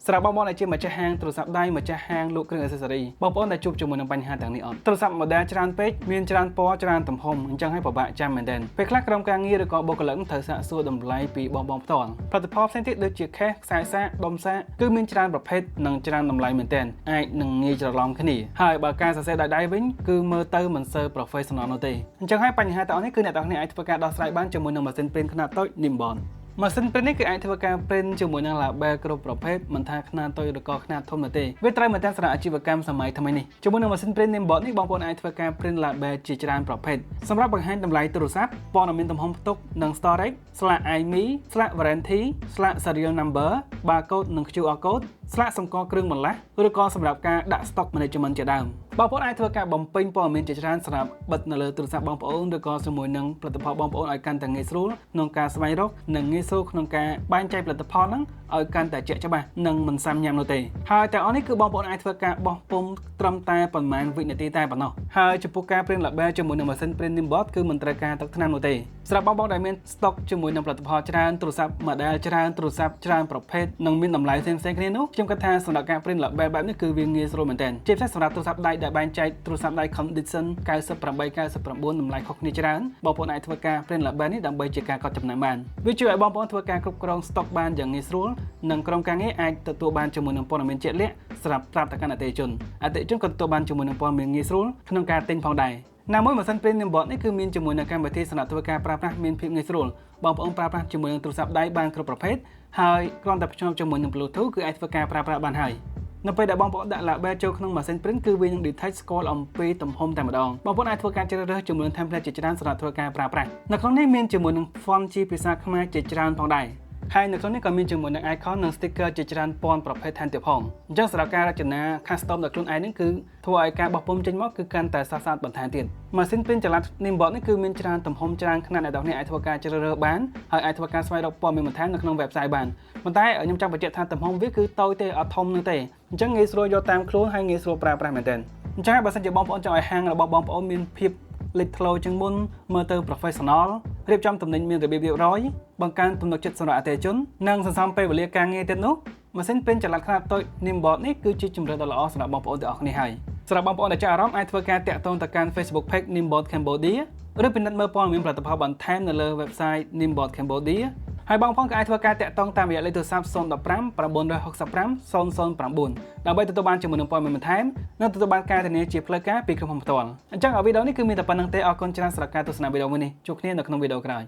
សម្រាប់បងប្អូនដែលជាម្ចាស់ហាងទូរស័ព្ទដៃម្ចាស់ហាងលក់គ្រឿងអេសេសរីបងប្អូនដែលជួបជាមួយនឹងបញ្ហាទាំងនេះអត់ទូរស័ព្ទ model ច្រើនពេកមានច្រើនពណ៌ច្រើនទំហំអញ្ចឹងហើយពិបាកចាំមែនទែនពេលខ្លះក្រុមការងារឬក៏បុគ្គលិកត្រូវសាកសួរតម្លៃពីបងផ្ទាល់ផលិតផលផ្សេងទៀតដូចជាខេសខ្សែសាកដុំសាកគឺមានច្រើនប្រភេទនិងច្រើនតម្លៃមែនទែនអាចនឹងងាយច្រឡំគ្នាហើយបើការសរសេរដោយដៃវិញគឺមើលទៅមិនសូវ professional នោះទេអញ្ចឹងហើយបញ្ហាទាំងនេះគឺអ្នកទាំងនេះអាចធ្វើការដោះស្រាយបានជាមួយនឹងម៉ាស៊ីនព្រីនខ្នាតតូច Nimbot ម៉ាស៊ីនព្រីននេះគឺអាចធ្វើការព្រីនជាមួយនឹង label គ្រប់ប្រភេទមិនថាខ្នាតតូចឬក៏ខ្នាតធំនោះទេវាត្រូវមែនតើសម្រាប់អាជីវកម្មសម័យថ្មីនេះជាមួយនឹងម៉ាស៊ីនព្រីន Nimbot នេះបងប្អូនអាចធ្វើការព្រីន label ជាច្រើនប្រភេទសម្រាប់បង្ហាញតម្លៃទូរស័ព្ទព័ត៌មានទំហំផ្ទុកនិង storage ស្លាក IMEI ស្លាក warranty ស្លាក serial number barcode និង QR code ស្លាកសម្គាល់គ្រឿងបន្លាស់ឬក៏សម្រាប់ការដាក់ stock management ជាដើមបងប្អូនអាចធ្វើការបំពេញព័ត៌មានជាច្រើនសម្រាប់បិទនៅលើទូរស័ព្ទបងប្អូនឬក៏ជាមួយនឹងផលិតផលបងប្អូនឲ្យកាន់តែងាយស្រួលក្នុងការស្វែងរកនិងងាយស្រួលក្នុងការបែងចែកផលិតផលហ្នឹងឲ្យកាន់តែជាក់ច្បាស់និងមិនសាំញ៉ាំនោះទេហើយទាំងអស់នេះគឺបងប្អូនអាចធ្វើការបោះពុម្ពត្រឹមតែប៉ុន្មានវិនាទីតែប៉ុណ្ណោះហើយចំពោះការព្រីន label ជាមួយនឹងម៉ាស៊ីនព្រីន Nimbot គឺមិនត្រូវការទឹកថ្នាំនោះទេសម្រាប់បងប្អូនដែលមាន stock ជាមួយនឹងផលិតផលច្រើនទូរស័ព្ទ model ច្រើនទូរស័ព្ទច្រើនប្រភេទនិងមានតម្លៃផ្សេងៗគ្នានោះខ្ញុំគិតថាសម្រាប់ការព្រីន label បែបនេះគឺវាងាយស្រួលមែនទែនជាពិសេសសម្រាប់ទូរស័ព្ទដៃដែលបែងចែកទូរស័ព្ទដៃ condition 98 99តម្លៃខុសគ្នាច្រើនបងប្អូនអាចធ្វើការព្រីន label នេះដើម្បីជាការកត់ចំណាំបានវាជួយឲ្យបងប្អូនធ្វើការគ្រប់គ្រង stock បានយ៉ាងងាយស្រួលនិងក្រុមការងារអាចទទួលបានជាមួយនឹងព័ត៌មានជាក់លាក់សម្រាប់ប្រាប់ទៅកាន់អតិថិជនក៏ទទួលបានជាមួយនឹងព័ត៌មានងាយស្រួលក្នុងការទិញផងដែរណាមួយម៉ាស៊ីនព្រីន Nimbot នេះគឺមានជាមួយនឹងកម្មវិធីសម្រាប់ធ្វើការប្រើប្រាស់មានភាពងាយស្រួលបងប្អូនប្រើប្រាស់ជាមួយនឹងទូរស័ព្ទដៃបានគ្រប់ប្រភេទហើយគ្រាន់តែភ្ជាប់ជាមួយនឹង Bluetooth គឺអាចធ្វើការប្រើប្រាស់បានហើយនៅពេលដែលបងប្អូនដាក់ label ចូលក្នុងម៉ាស៊ីនព្រីនគឺវានឹង detect ស្គាល់អំពីទំហំតែម្ដងបងប្អូនអាចធ្វើការជ្រើសរើសជាមួយនឹង template ជាច្រើនសម្រាប់ធ្វើការប្រើប្រាស់នៅក្នុងនេះមានជាមួយនឹង font ជាភាសាខ្មែរជាច្រើនផងដែរហើយនៅក្នុងនេះក៏មានជាមួយនឹង icon និង sticker ជាច្រើនពាន់ប្រភេទថែមទៀតផងអញ្ចឹងសម្រាប់ការរចនា custom ដល់ខ្លួនឯងនេះគឺធ្វើឲ្យការបោះពុម្ពចេញមកគឺកាន់តែសស្អាតបន្ថែមទៀតម៉ាស៊ីនព្រីនចល័ត Nimbot នេះគឺមានច្រើនទំហំច្រើនខ្នាតអ្នកទាំងនេះអាចធ្វើការជ្រើសរើសបានហើយអាចធ្វើការស្វែងរកព័ត៌មានបន្ថែមនៅក្នុង website បានប៉ុន្តែខ្ញុំចង់បញ្ជាក់ថាទំហំវាគឺតូចទេអត់ធំនោះទេអញ្ចឹងងាយស្រួលយកតាមខ្លួនហើយងាយស្រួលប្រើប្រាស់មែនទែនអញ្ចឹងបើសិនជាបងប្អូនចង់ឲ្យហាងរបស់បងប្អូនមានភាពលេចធ្លោជាងមុនមើលទៅ professional រៀបចំទំនិញមានរបៀបរៀបរយបង្កើនទំនុកចិត្តសម្រាប់អតិថិជននិងសន្សំពេលវេលាការងារទៀតនោះម៉ាស៊ីនព្រីនចល័តខ្នាតតូច Nimbot នេះគឺជាជម្រើសដ៏ល្អសម្រាប់បងប្អូនទាំងអស់គ្នាហើយសម្រាប់បងប្អូនដែលចាប់អារម្មណ៍អាចធ្វើការតាក់ទងទៅកាន់ Facebook page Nimbot Cambodia ឬពិនិត្យមើលព័ត៌មានផលិតផលបន្ថែមនៅលើ website Nimbot Cambodia ហើយបងប្អូនក៏អាចធ្វើការតាក់ទងតាមរយៈលេខទូរស័ព្ទ015 965 009 ដើម្បីទទួលបានជាមួយនឹងព័ត៌មានបន្ថែមនិងទទួលបានការធានាជាផ្លូវការពីក្រុមហ៊ុនផ្ទាល់អញ្ចឹងវីដេអូនេះគឺមានតែប៉ុណ្្នឹងទេអរគុណច្រើនសម្រាប់ការទស្សនាវីដេអូមួយនេះជួបគ្នានៅក្នុងវីដេអូក្រោយ